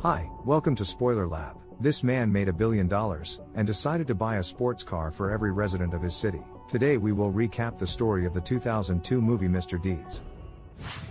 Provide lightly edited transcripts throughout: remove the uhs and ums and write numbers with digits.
Hi, welcome to Spoiler Lab. This man made $1 billion and decided to buy a sports car for every resident of his city. Today we will recap the story of the 2002 movie Mr. Deeds.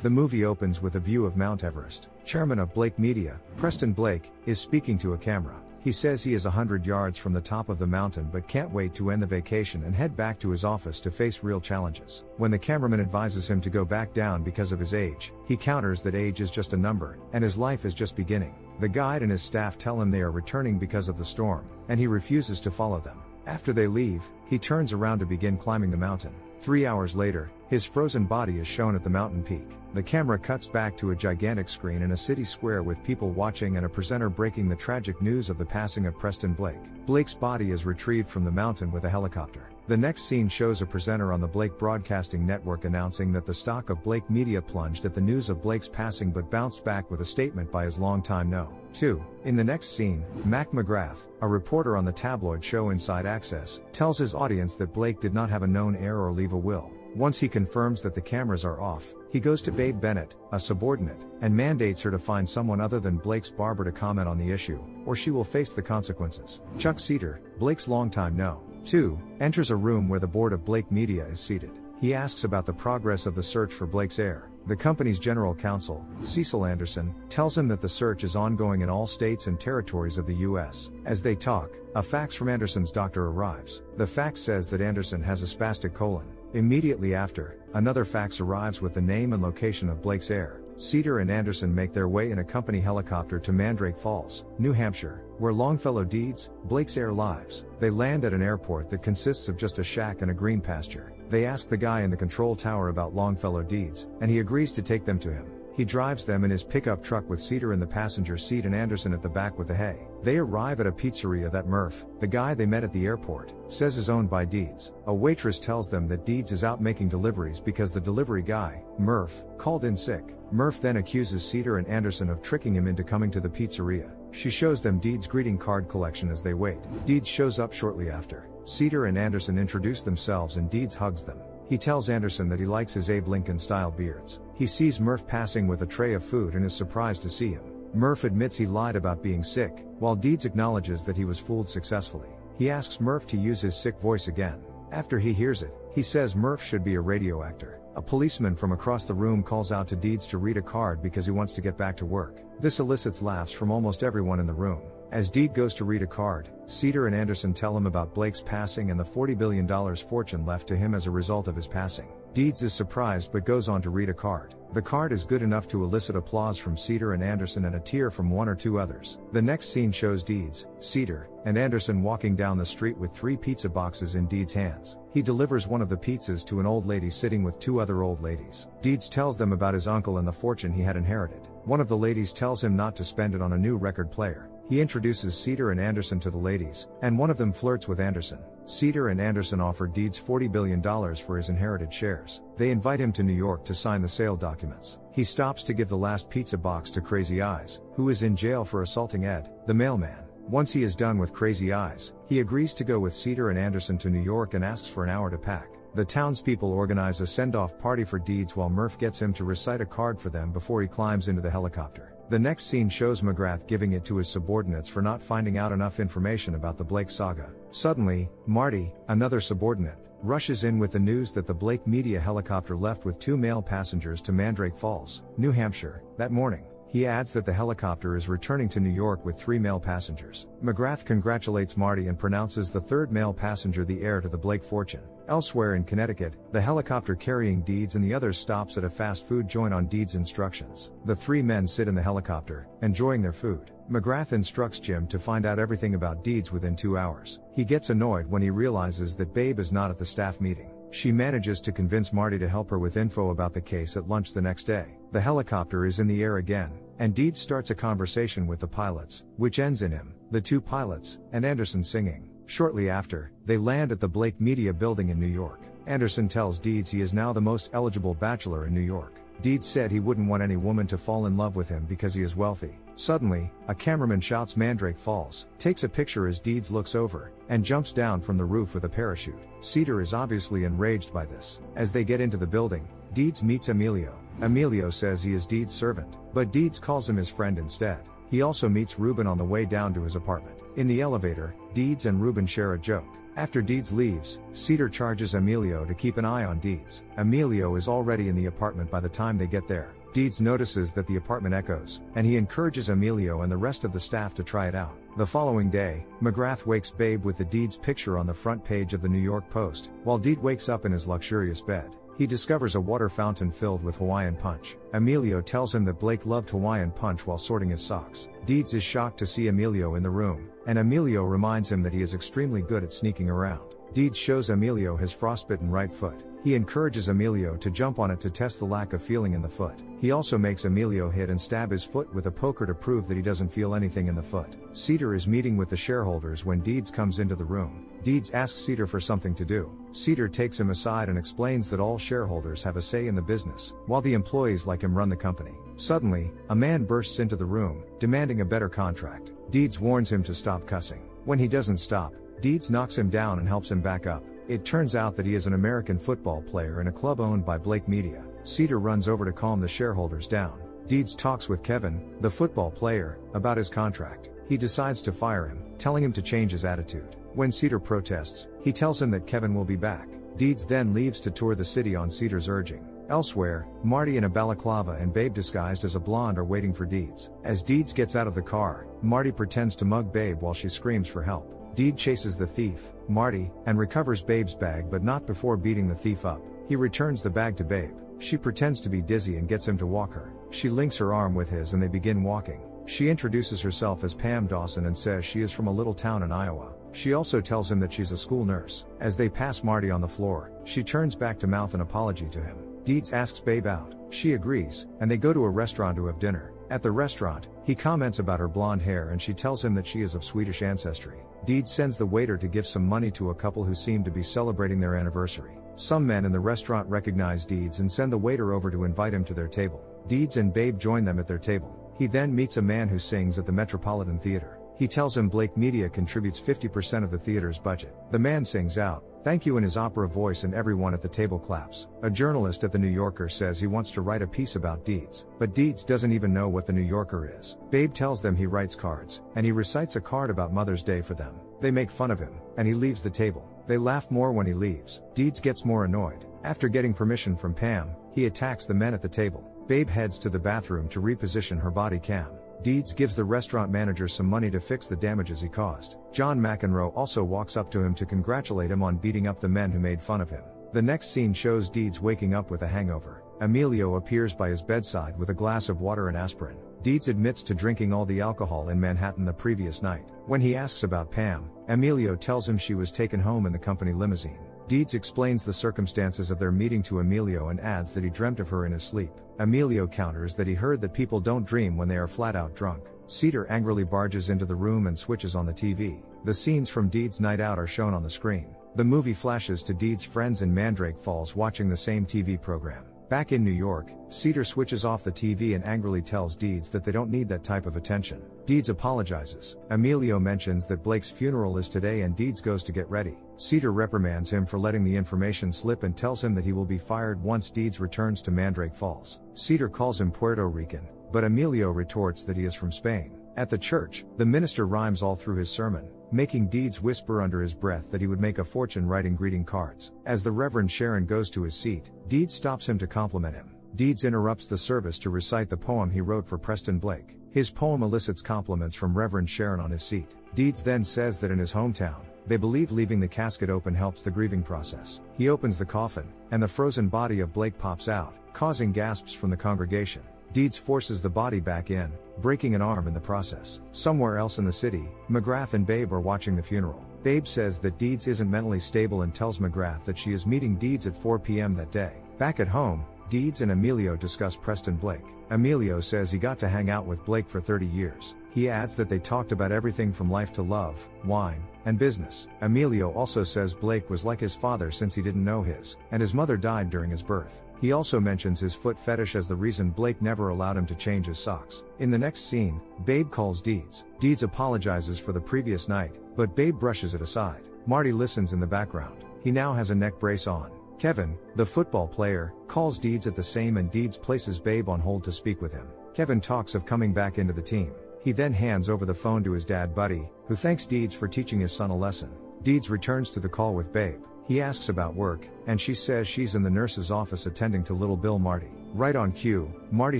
The movie opens with a view of Mount Everest. Chairman of Blake Media, Preston Blake, is speaking to a camera. He says he is 100 yards from the top of the mountain but can't wait to end the vacation and head back to his office to face real challenges. When the cameraman advises him to go back down because of his age, he counters that age is just a number, and his life is just beginning. The guide and his staff tell him they are returning because of the storm, and he refuses to follow them. After they leave, he turns around to begin climbing the mountain. 3 hours later, his frozen body is shown at the mountain peak. The camera cuts back to a gigantic screen in a city square with people watching and a presenter breaking the tragic news of the passing of Preston Blake. Blake's body is retrieved from the mountain with a helicopter. The next scene shows a presenter on the Blake Broadcasting Network announcing that the stock of Blake Media plunged at the news of Blake's passing but bounced back with a statement by his longtime no. 2. In the next scene, Mac McGrath, a reporter on the tabloid show Inside Access, tells his audience that Blake did not have a known heir or leave a will. Once he confirms that the cameras are off, he goes to Babe Bennett, a subordinate, and mandates her to find someone other than Blake's barber to comment on the issue, or she will face the consequences. Chuck Cedar, Blake's longtime no. 2, enters a room where the board of Blake Media is seated. He asks about the progress of the search for Blake's heir. The company's general counsel, Cecil Anderson, tells him that the search is ongoing in all states and territories of the U.S. As they talk, a fax from Anderson's doctor arrives. The fax says that Anderson has a spastic colon. Immediately after, another fax arrives with the name and location of Blake's heir. Cedar and Anderson make their way in a company helicopter to Mandrake Falls, New Hampshire, where Longfellow Deeds, Blake's heir, lives. They land at an airport that consists of just a shack and a green pasture. They ask the guy in the control tower about Longfellow Deeds, and he agrees to take them to him. He drives them in his pickup truck with Cedar in the passenger seat and Anderson at the back with the hay. They arrive at a pizzeria that Murph, the guy they met at the airport, says is owned by Deeds. A waitress tells them that Deeds is out making deliveries because the delivery guy, Murph, called in sick. Murph then accuses Cedar and Anderson of tricking him into coming to the pizzeria. She shows them Deeds' greeting card collection as they wait. Deeds shows up shortly after. Cedar and Anderson introduce themselves and Deeds hugs them. He tells Anderson that he likes his Abe Lincoln-style beards. He sees Murph passing with a tray of food and is surprised to see him. Murph admits he lied about being sick, while Deeds acknowledges that he was fooled successfully. He asks Murph to use his sick voice again. After he hears it, he says Murph should be a radio actor. A policeman from across the room calls out to Deeds to read a card because he wants to get back to work. This elicits laughs from almost everyone in the room. As Deed goes to read a card, Cedar and Anderson tell him about Blake's passing and the $40 billion fortune left to him as a result of his passing. Deeds is surprised but goes on to read a card. The card is good enough to elicit applause from Cedar and Anderson and a tear from one or two others. The next scene shows Deeds, Cedar, and Anderson walking down the street with 3 pizza boxes in Deeds' hands. He delivers one of the pizzas to an old lady sitting with 2 other old ladies. Deeds tells them about his uncle and the fortune he had inherited. One of the ladies tells him not to spend it on a new record player. He introduces Cedar and Anderson to the ladies, and one of them flirts with Anderson. Cedar and Anderson offer Deeds $40 billion for his inherited shares. They invite him to New York to sign the sale documents. He stops to give the last pizza box to Crazy Eyes, who is in jail for assaulting Ed, the mailman. Once he is done with Crazy Eyes, he agrees to go with Cedar and Anderson to New York and asks for an hour to pack. The townspeople organize a send-off party for Deeds while Murph gets him to recite a card for them before he climbs into the helicopter. The next scene shows McGrath giving it to his subordinates for not finding out enough information about the Blake saga. Suddenly, Marty, another subordinate, rushes in with the news that the Blake Media helicopter left with 2 male passengers to Mandrake Falls, New Hampshire, that morning. He adds that the helicopter is returning to New York with 3 male passengers. McGrath congratulates Marty and pronounces the 3rd male passenger the heir to the Blake fortune. Elsewhere in Connecticut, the helicopter carrying Deeds and the others stops at a fast food joint on Deeds' instructions. The 3 men sit in the helicopter, enjoying their food. McGrath instructs Jim to find out everything about Deeds within 2 hours. He gets annoyed when he realizes that Babe is not at the staff meeting. She manages to convince Marty to help her with info about the case at lunch the next day. The helicopter is in the air again, and Deeds starts a conversation with the pilots, which ends in him, the 2 pilots, and Anderson singing. Shortly after, they land at the Blake Media building in New York. Anderson tells Deeds he is now the most eligible bachelor in New York. Deeds said he wouldn't want any woman to fall in love with him because he is wealthy. Suddenly, a cameraman shouts Mandrake Falls, takes a picture as Deeds looks over, and jumps down from the roof with a parachute. Cedar is obviously enraged by this. As they get into the building, Deeds meets Emilio. Emilio says he is Deeds' servant, but Deeds calls him his friend instead. He also meets Ruben on the way down to his apartment. In the elevator, Deeds and Ruben share a joke. After Deeds leaves, Cedar charges Emilio to keep an eye on Deeds. Emilio is already in the apartment by the time they get there. Deeds notices that the apartment echoes, and he encourages Emilio and the rest of the staff to try it out. The following day, McGrath wakes Babe with the Deeds picture on the front page of the New York Post, while Deed wakes up in his luxurious bed. He discovers a water fountain filled with Hawaiian punch. Emilio tells him that Blake loved Hawaiian punch while sorting his socks. Deeds is shocked to see Emilio in the room, and Emilio reminds him that he is extremely good at sneaking around. Deeds shows Emilio his frostbitten right foot. He encourages Emilio to jump on it to test the lack of feeling in the foot. He also makes Emilio hit and stab his foot with a poker to prove that he doesn't feel anything in the foot. Cedar is meeting with the shareholders when Deeds comes into the room. Deeds asks Cedar for something to do. Cedar takes him aside and explains that all shareholders have a say in the business, while the employees like him run the company. Suddenly, a man bursts into the room, demanding a better contract. Deeds warns him to stop cussing. When he doesn't stop, Deeds knocks him down and helps him back up. It turns out that he is an American football player in a club owned by Blake Media. Cedar runs over to calm the shareholders down. Deeds talks with Kevin, the football player, about his contract. He decides to fire him, telling him to change his attitude. When Cedar protests, he tells him that Kevin will be back. Deeds then leaves to tour the city on Cedar's urging. Elsewhere, Marty in a balaclava and Babe disguised as a blonde are waiting for Deeds. As Deeds gets out of the car, Marty pretends to mug Babe while she screams for help. Deed chases the thief, Marty, and recovers Babe's bag but not before beating the thief up. He returns the bag to Babe. She pretends to be dizzy and gets him to walk her. She links her arm with his and they begin walking. She introduces herself as Pam Dawson and says she is from a little town in Iowa. She also tells him that she's a school nurse. As they pass Marty on the floor, she turns back to mouth an apology to him. Deeds asks Babe out. She agrees, and they go to a restaurant to have dinner. At the restaurant, he comments about her blonde hair and she tells him that she is of Swedish ancestry. Deeds sends the waiter to give some money to a couple who seem to be celebrating their anniversary. Some men in the restaurant recognize Deeds and send the waiter over to invite him to their table. Deeds and Babe join them at their table. He then meets a man who sings at the Metropolitan Theater. He tells him Blake Media contributes 50% of the theater's budget. The man sings out, "Thank you" in his opera voice and everyone at the table claps. A journalist at the New Yorker says he wants to write a piece about Deeds, but Deeds doesn't even know what the New Yorker is. Babe tells them he writes cards, and he recites a card about Mother's Day for them. They make fun of him, and he leaves the table. They laugh more when he leaves. Deeds gets more annoyed. After getting permission from Pam, he attacks the men at the table. Babe heads to the bathroom to reposition her body cam. Deeds gives the restaurant manager some money to fix the damages he caused. John McEnroe also walks up to him to congratulate him on beating up the men who made fun of him. The next scene shows Deeds waking up with a hangover. Emilio appears by his bedside with a glass of water and aspirin. Deeds admits to drinking all the alcohol in Manhattan the previous night. When he asks about Pam, Emilio tells him she was taken home in the company limousine. Deeds explains the circumstances of their meeting to Emilio and adds that he dreamt of her in his sleep. Emilio counters that he heard that people don't dream when they are flat out drunk. Cedar angrily barges into the room and switches on the TV. The scenes from Deeds' night out are shown on the screen. The movie flashes to Deeds' friends in Mandrake Falls watching the same TV program. Back in New York, Cedar switches off the TV and angrily tells Deeds that they don't need that type of attention. Deeds apologizes. Emilio mentions that Blake's funeral is today and Deeds goes to get ready. Cedar reprimands him for letting the information slip and tells him that he will be fired once Deeds returns to Mandrake Falls. Cedar calls him Puerto Rican, but Emilio retorts that he is from Spain. At the church, the minister rhymes all through his sermon, making Deeds whisper under his breath that he would make a fortune writing greeting cards. As the Reverend Sharon goes to his seat, Deeds stops him to compliment him. Deeds interrupts the service to recite the poem he wrote for Preston Blake. His poem elicits compliments from Reverend Sharon on his seat. Deeds then says that in his hometown, they believe leaving the casket open helps the grieving process. He opens the coffin, and the frozen body of Blake pops out, causing gasps from the congregation. Deeds forces the body back in, breaking an arm in the process. Somewhere else in the city, McGrath and Babe are watching the funeral. Babe says that Deeds isn't mentally stable and tells McGrath that she is meeting Deeds at 4 p.m. that day. Back at home, Deeds and Emilio discuss Preston Blake. Emilio says he got to hang out with Blake for 30 years. He adds that they talked about everything from life to love, wine, and business. Emilio also says Blake was like his father since he didn't know his, and his mother died during his birth. He also mentions his foot fetish as the reason Blake never allowed him to change his socks. In the next scene, Babe calls Deeds. Deeds apologizes for the previous night, but Babe brushes it aside. Marty listens in the background. He now has a neck brace on. Kevin, the football player, calls Deeds at the same and Deeds places Babe on hold to speak with him. Kevin talks of coming back into the team. He then hands over the phone to his dad Buddy, who thanks Deeds for teaching his son a lesson. Deeds returns to the call with Babe. He asks about work, and she says she's in the nurse's office attending to little Bill Marty. Right on cue, Marty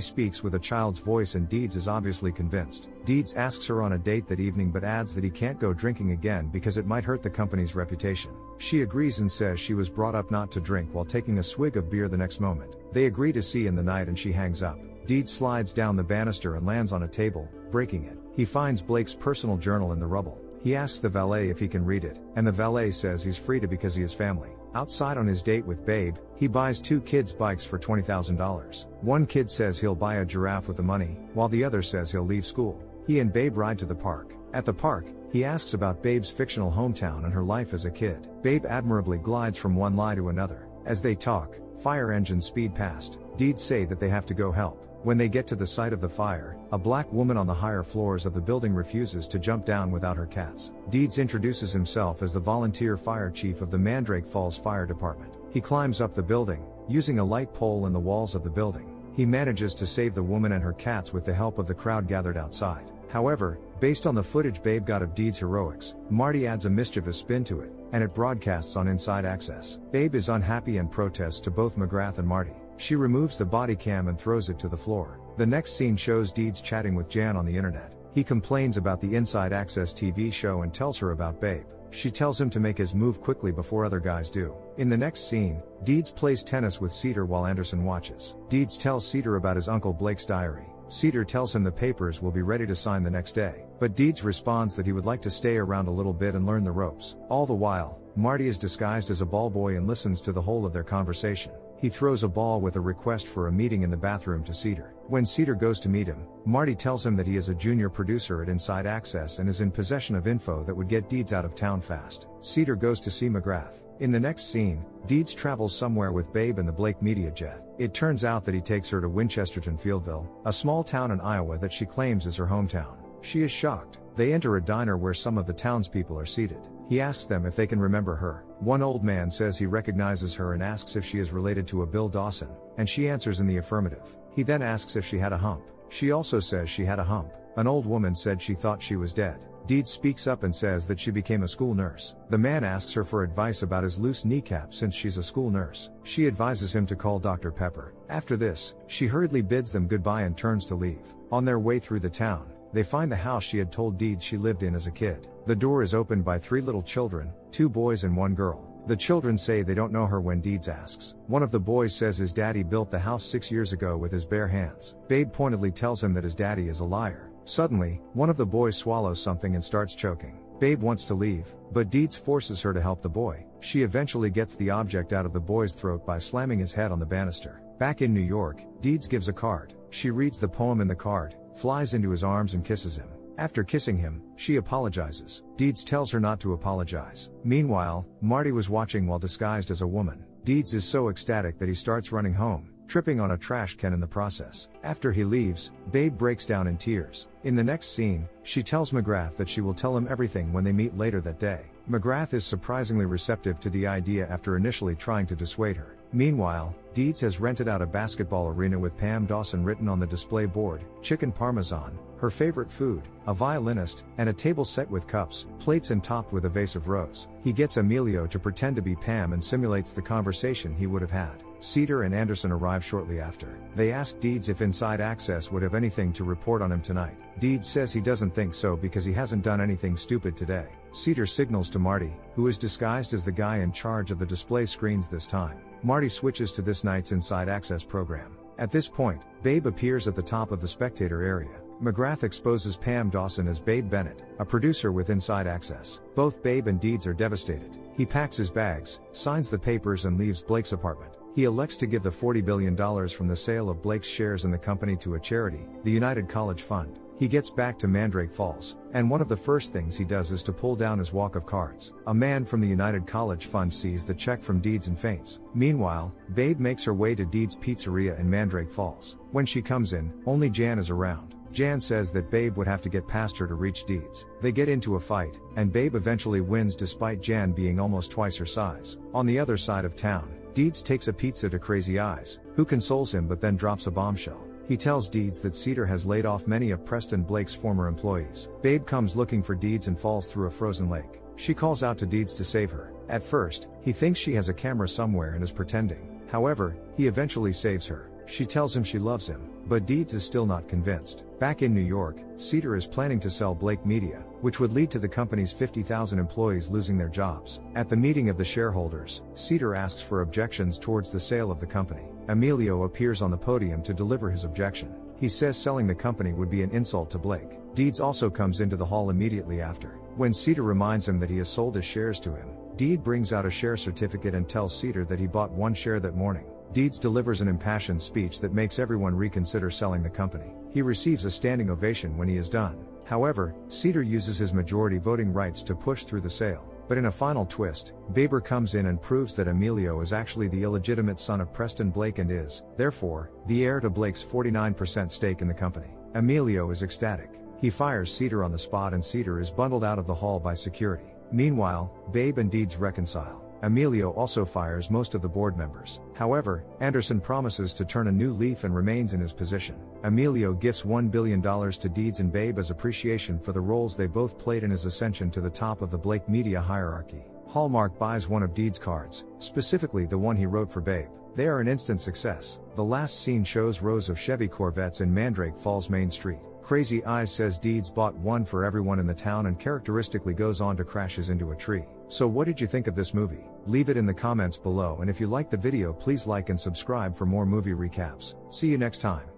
speaks with a child's voice and Deeds is obviously convinced. Deeds asks her on a date that evening but adds that he can't go drinking again because it might hurt the company's reputation. She agrees and says she was brought up not to drink while taking a swig of beer the next moment. They agree to see in the night and she hangs up. Deeds slides down the banister and lands on a table, breaking it. He finds Blake's personal journal in the rubble. He asks the valet if he can read it, and the valet says he's free to because he has family. Outside on his date with Babe, he buys 2 kids bikes for $20,000. One kid says he'll buy a giraffe with the money, while the other says he'll leave school. He and Babe ride to the park. At the park, he asks about Babe's fictional hometown and her life as a kid. Babe admirably glides from one lie to another. As they talk, fire engines speed past. Deeds say that they have to go help. When they get to the site of the fire, a black woman on the higher floors of the building refuses to jump down without her cats. Deeds introduces himself as the volunteer fire chief of the Mandrake Falls Fire Department. He climbs up the building, using a light pole in the walls of the building. He manages to save the woman and her cats with the help of the crowd gathered outside. However, based on the footage Babe got of Deeds' heroics, Marty adds a mischievous spin to it, and it broadcasts on Inside Access. Babe is unhappy and protests to both McGrath and Marty. She removes the body cam and throws it to the floor. The next scene shows Deeds chatting with Jan on the internet. He complains about the Inside Access TV show and tells her about Babe. She tells him to make his move quickly before other guys do. In the next scene, Deeds plays tennis with Cedar while Anderson watches. Deeds tells Cedar about his uncle Blake's diary. Cedar tells him the papers will be ready to sign the next day, but Deeds responds that he would like to stay around a little bit and learn the ropes. All the while, Marty is disguised as a ball boy and listens to the whole of their conversation. He throws a ball with a request for a meeting in the bathroom to Cedar. When Cedar goes to meet him, Marty tells him that he is a junior producer at Inside Access and is in possession of info that would get Deeds out of town fast. Cedar goes to see McGrath. In the next scene, Deeds travels somewhere with Babe in the Blake Media jet. It turns out that he takes her to Winchesterton Fieldville, a small town in Iowa that she claims is her hometown. She is shocked. They enter a diner where some of the townspeople are seated. He asks them if they can remember her. One old man says he recognizes her and asks if she is related to a Bill Dawson, and she answers in the affirmative. He then asks if she had a hump. She also says she had a hump. An old woman said she thought she was dead. Deeds speaks up and says that she became a school nurse. The man asks her for advice about his loose kneecap since she's a school nurse. She advises him to call Dr. Pepper. After this, she hurriedly bids them goodbye and turns to leave. On their way through the town, they find the house she had told Deeds she lived in as a kid. The door is opened by 3 little children, 2 boys and 1 girl. The children say they don't know her when Deeds asks. One of the boys says his daddy built the house 6 years ago with his bare hands. Babe pointedly tells him that his daddy is a liar. Suddenly, one of the boys swallows something and starts choking. Babe wants to leave, but Deeds forces her to help the boy. She eventually gets the object out of the boy's throat by slamming his head on the banister. Back in New York, Deeds gives a card. She reads the poem in the card, flies into his arms and kisses him. After kissing him, she apologizes. Deeds tells her not to apologize. Meanwhile, Marty was watching while disguised as a woman. Deeds is so ecstatic that he starts running home, tripping on a trash can in the process. After he leaves, Babe breaks down in tears. In the next scene, she tells McGrath that she will tell him everything when they meet later that day. McGrath is surprisingly receptive to the idea after initially trying to dissuade her. Meanwhile, Deeds has rented out a basketball arena with Pam Dawson written on the display board, chicken parmesan, her favorite food, a violinist, and a table set with cups, plates and topped with a vase of rose. He gets Emilio to pretend to be Pam and simulates the conversation he would have had. Cedar and Anderson arrive shortly after. They ask Deeds if Inside Access would have anything to report on him tonight. Deeds says he doesn't think so because he hasn't done anything stupid today. Cedar signals to Marty, who is disguised as the guy in charge of the display screens this time. Marty switches to this night's Inside Access program. At this point, Babe appears at the top of the spectator area. McGrath exposes Pam Dawson as Babe Bennett, a producer with Inside Access. Both Babe and Deeds are devastated. He packs his bags, signs the papers and leaves Blake's apartment. He elects to give the $40 billion from the sale of Blake's shares in the company to a charity, the United College Fund. He gets back to Mandrake Falls, and one of the first things he does is to pull down his walk of cards. A man from the United College Fund sees the check from Deeds and faints. Meanwhile, Babe makes her way to Deeds' pizzeria in Mandrake Falls. When she comes in, only Jan is around. Jan says that Babe would have to get past her to reach Deeds. They get into a fight, and Babe eventually wins despite Jan being almost twice her size. On the other side of town, Deeds takes a pizza to Crazy Eyes, who consoles him but then drops a bombshell. He tells Deeds that Cedar has laid off many of Preston Blake's former employees. Babe comes looking for Deeds and falls through a frozen lake. She calls out to Deeds to save her. At first, he thinks she has a camera somewhere and is pretending. However, he eventually saves her. She tells him she loves him, but Deeds is still not convinced. Back in New York, Cedar is planning to sell Blake Media, which would lead to the company's 50,000 employees losing their jobs. At the meeting of the shareholders, Cedar asks for objections towards the sale of the company. Emilio appears on the podium to deliver his objection. He says selling the company would be an insult to Blake. Deeds also comes into the hall immediately after. When Cedar reminds him that he has sold his shares to him, Deeds brings out a share certificate and tells Cedar that he bought one share that morning. Deeds delivers an impassioned speech that makes everyone reconsider selling the company. He receives a standing ovation when he is done. However, Cedar uses his majority voting rights to push through the sale. But in a final twist, Baber comes in and proves that Emilio is actually the illegitimate son of Preston Blake and is, therefore, the heir to Blake's 49% stake in the company. Emilio is ecstatic. He fires Cedar on the spot and Cedar is bundled out of the hall by security. Meanwhile, Babe and Deeds reconcile. Emilio also fires most of the board members. However, Anderson promises to turn a new leaf and remains in his position. Emilio gifts $1 billion to Deeds and Babe as appreciation for the roles they both played in his ascension to the top of the Blake Media hierarchy. Hallmark buys one of Deeds' cards, specifically the one he wrote for Babe. They are an instant success. The last scene shows rows of Chevy Corvettes in Mandrake Falls Main Street. Crazy Eyes says Deeds bought one for everyone in the town and characteristically goes on to crashes into a tree. So what did you think of this movie? Leave it in the comments below, and if you liked the video please like and subscribe for more movie recaps. See you next time.